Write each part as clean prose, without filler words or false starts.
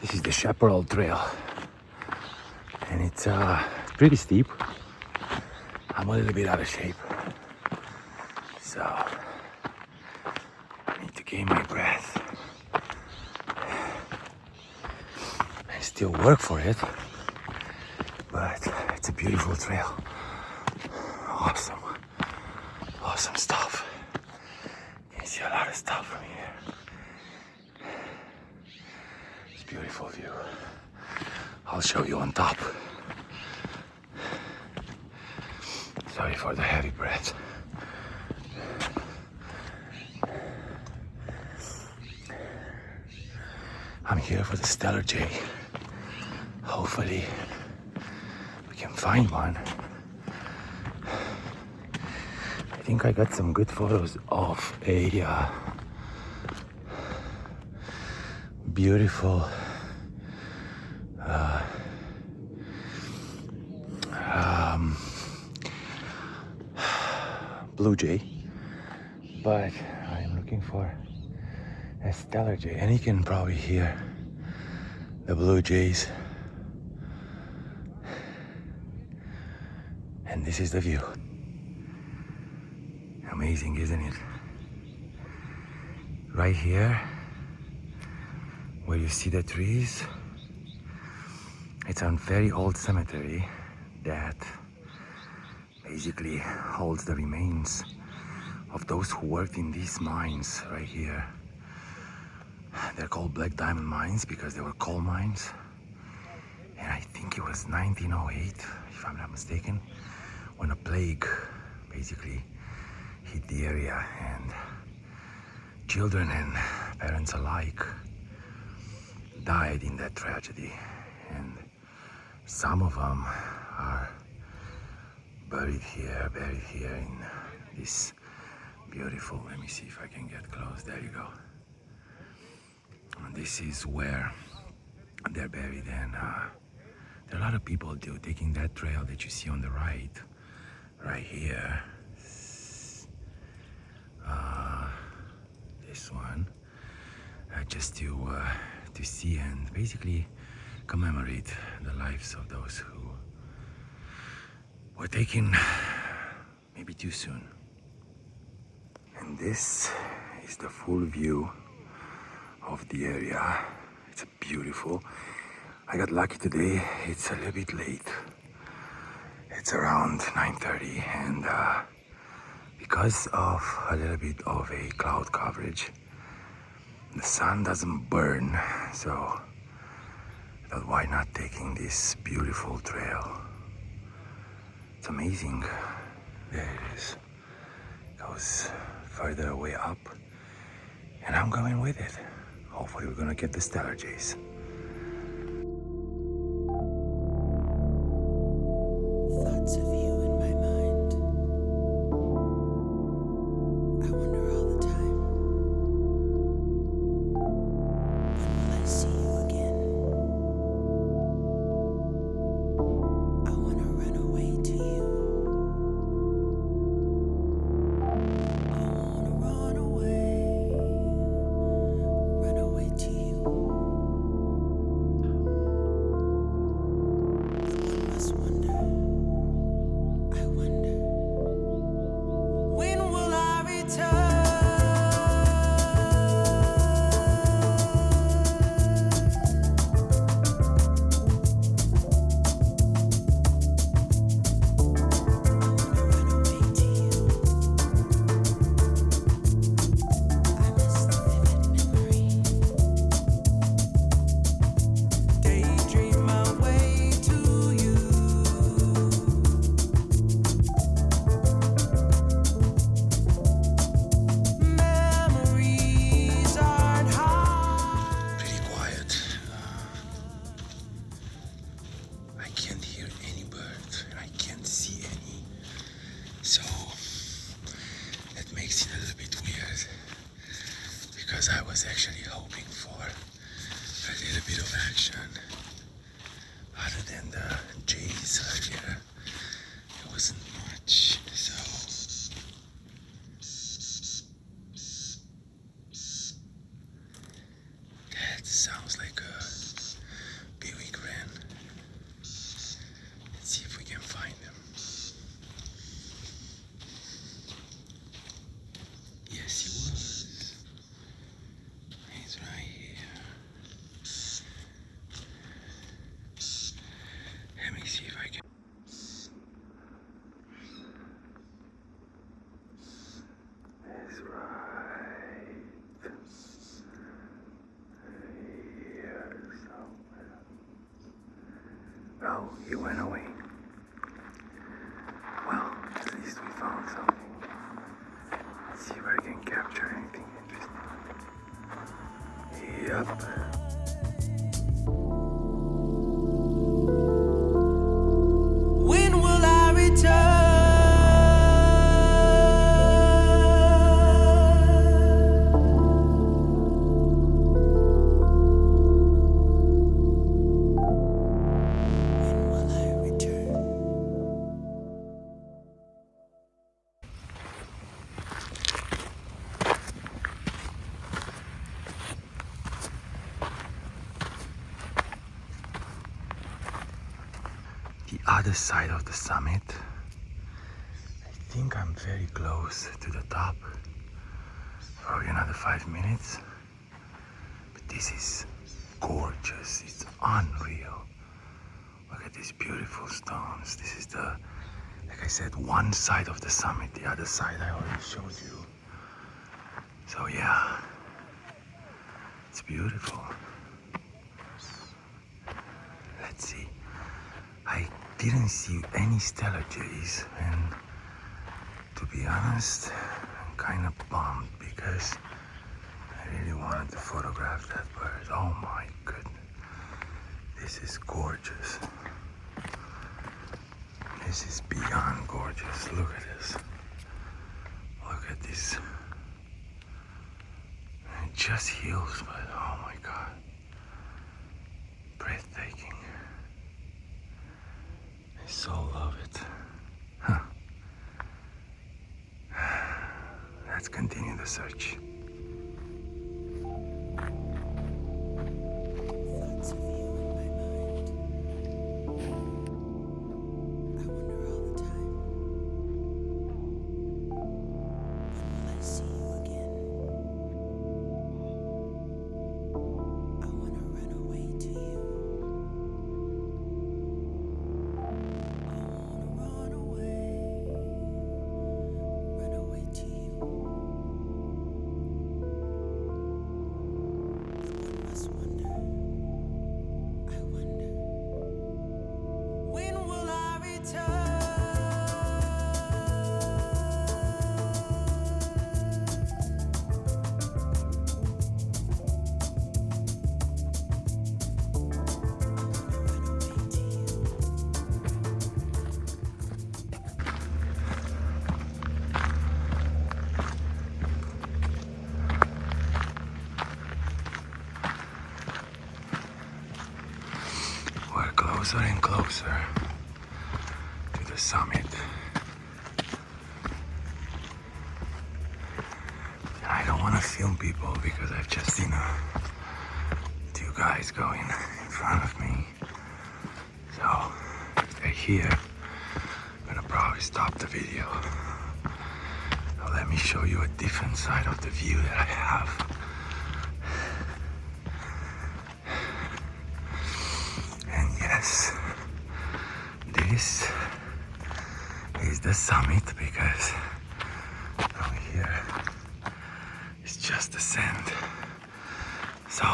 This is the Chaparral Trail, and it's pretty steep. I'm a little bit out of shape, so I need to gain my breath and still work for it. But it's a beautiful trail. Awesome, awesome stuff. You can see a lot of stuff from here. It's a beautiful view. I'll show you on top. Sorry for the heavy breath. I'm here for the Stellar J. Hopefully we can find one. I think I got some good photos of a beautiful blue jay, but I'm looking for a Stellar J, and you can probably hear the blue jays. And this is the view. Amazing, isn't it? Right here, where you see the trees, it's a very old cemetery that basically holds the remains of those who worked in these mines right here. They're called Black Diamond Mines because they were coal mines. And I think it was 1908, if I'm not mistaken, when a plague basically hit the area, and children and parents alike died in that tragedy. And some of them are buried here in this beautiful, let me see if I can get close, there you go. And this is where they're buried, and there are a lot of people taking that trail that you see on the right here. This one, just to see and basically commemorate the lives of those who were taken maybe too soon. And this is the full view of the area. It's beautiful. I got lucky today. It's a little bit late. It's around 9:30, and because of a little bit of a cloud coverage, the sun doesn't burn, so I thought, why not taking this beautiful trail? It's amazing. There it is. It goes further away up, and I'm going with it. Hopefully we're gonna get the Stellar J's. Thoughts of you in my mind. I wonder all the time, when will I see you again? I wanna run away to you. I wanna run away to you. One must wonder. I wonder, when will I return? I wanna run away to you. I miss the vivid memory. Daydream my way to you. Memories aren't hard. Pretty quiet. I can't hear any birds, and I can't see any. So that makes it a little bit weird, because I was actually hoping for a little bit of action. Other than the jays earlier, it wasn't much. So that sounds like a he went away. Well, at least we found something. Let's see if I can capture anything interesting. Yup. When will I return? When will I return? The other side of the summit. I think I'm very close to the top. Probably another 5 minutes. But this is gorgeous. It's unreal. Look at these beautiful stones. This is the, like I said, one side of the summit. The other side I already showed you. So yeah, it's beautiful. Let's see. I didn't see any stellar jays, and to be honest, I'm kind of bummed because I really wanted to photograph that bird. Oh my goodness. This is gorgeous. This is beyond gorgeous. Look at this. Look at this. It just heals, but oh my god. Breathtaking. I so love it. Huh. Let's continue the search. Thoughts of you in my mind. I wonder all the time. When will I see you again? I wanna run away to you. I wanna run away to you. And one must wonder, I wonder, when will I return? We're closer and closer to the summit. And I don't want to film people because I've just seen two guys going in front of me. So if they're here, I'm gonna probably stop the video. Now let me show you a different side of the view that I have. And yes, this is the summit because from here it's just the sand. So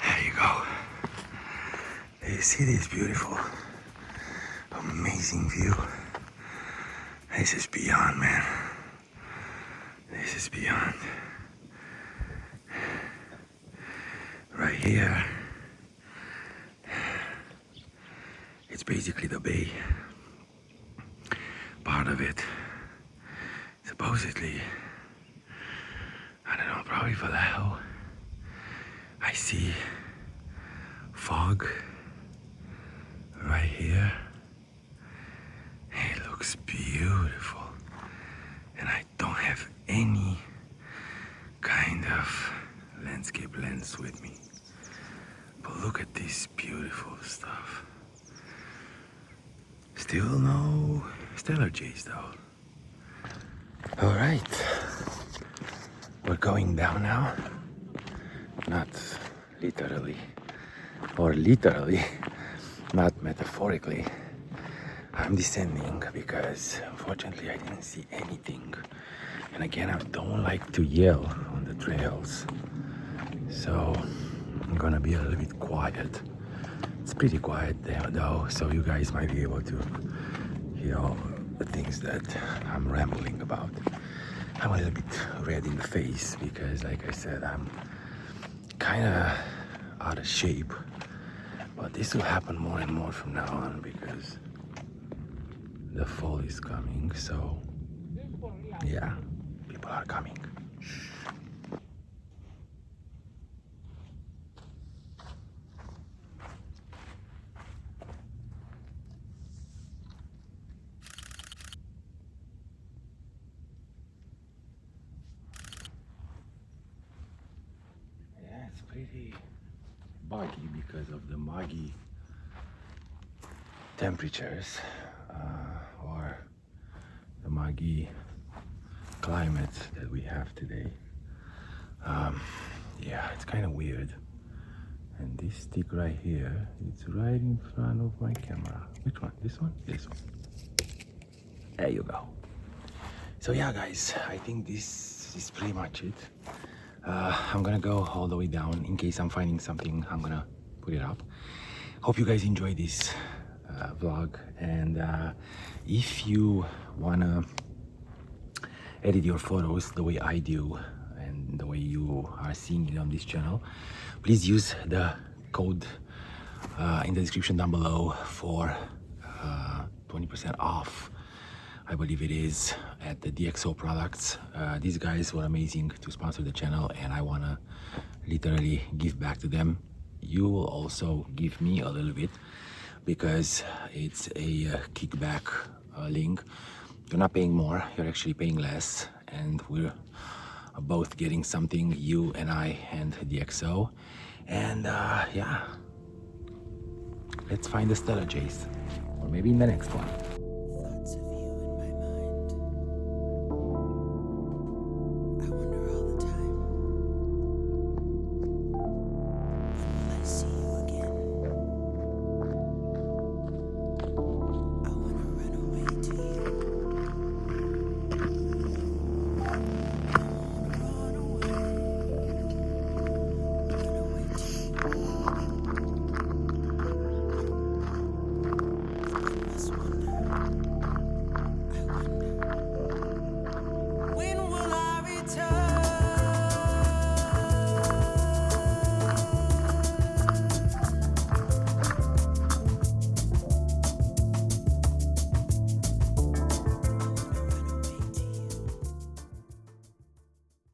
there you go. Do you see this beautiful, amazing view? This is beyond, man. This is beyond. Right here, it's basically the bay. Part of it, supposedly, I don't know, probably Vallejo. I see fog right here. It looks beautiful. And I don't have any kind of landscape lens with me. But look at this beautiful stuff. Still no stellar jays though. All right, we're going down now. Not literally, or literally, not metaphorically. I'm descending because unfortunately I didn't see anything. And again, I don't like to yell on the trails. So I'm gonna be a little bit quiet It's pretty quiet there though, so you guys might be able to hear all the things that I'm rambling about. I'm a little bit red in the face because, like I said, I'm kind of out of shape. But this will happen more and more from now on because the fall is coming, so yeah, people are coming. Yeah, it's pretty buggy because of the muggy temperatures or the muggy climate that we have today. Yeah, it's kind of weird. And this stick right here, it's right in front of my camera. Which one? This one? This one. There you go. So yeah, guys, I think this is pretty much it. I'm gonna go all the way down. In case I'm finding something, I'm gonna put it up. Hope you guys enjoy this vlog, and if you wanna edit your photos the way I do and the way you are seeing it on this channel, please use the code in the description down below for 20% off, I believe it is, at the DxO products. These guys were amazing to sponsor the channel, and I wanna literally give back to them. You will also give me a little bit because it's a kickback link. You're not paying more, you're actually paying less, and we're both getting something, you and I and DxO. And yeah, let's find the Stella Chase, or maybe in the next one.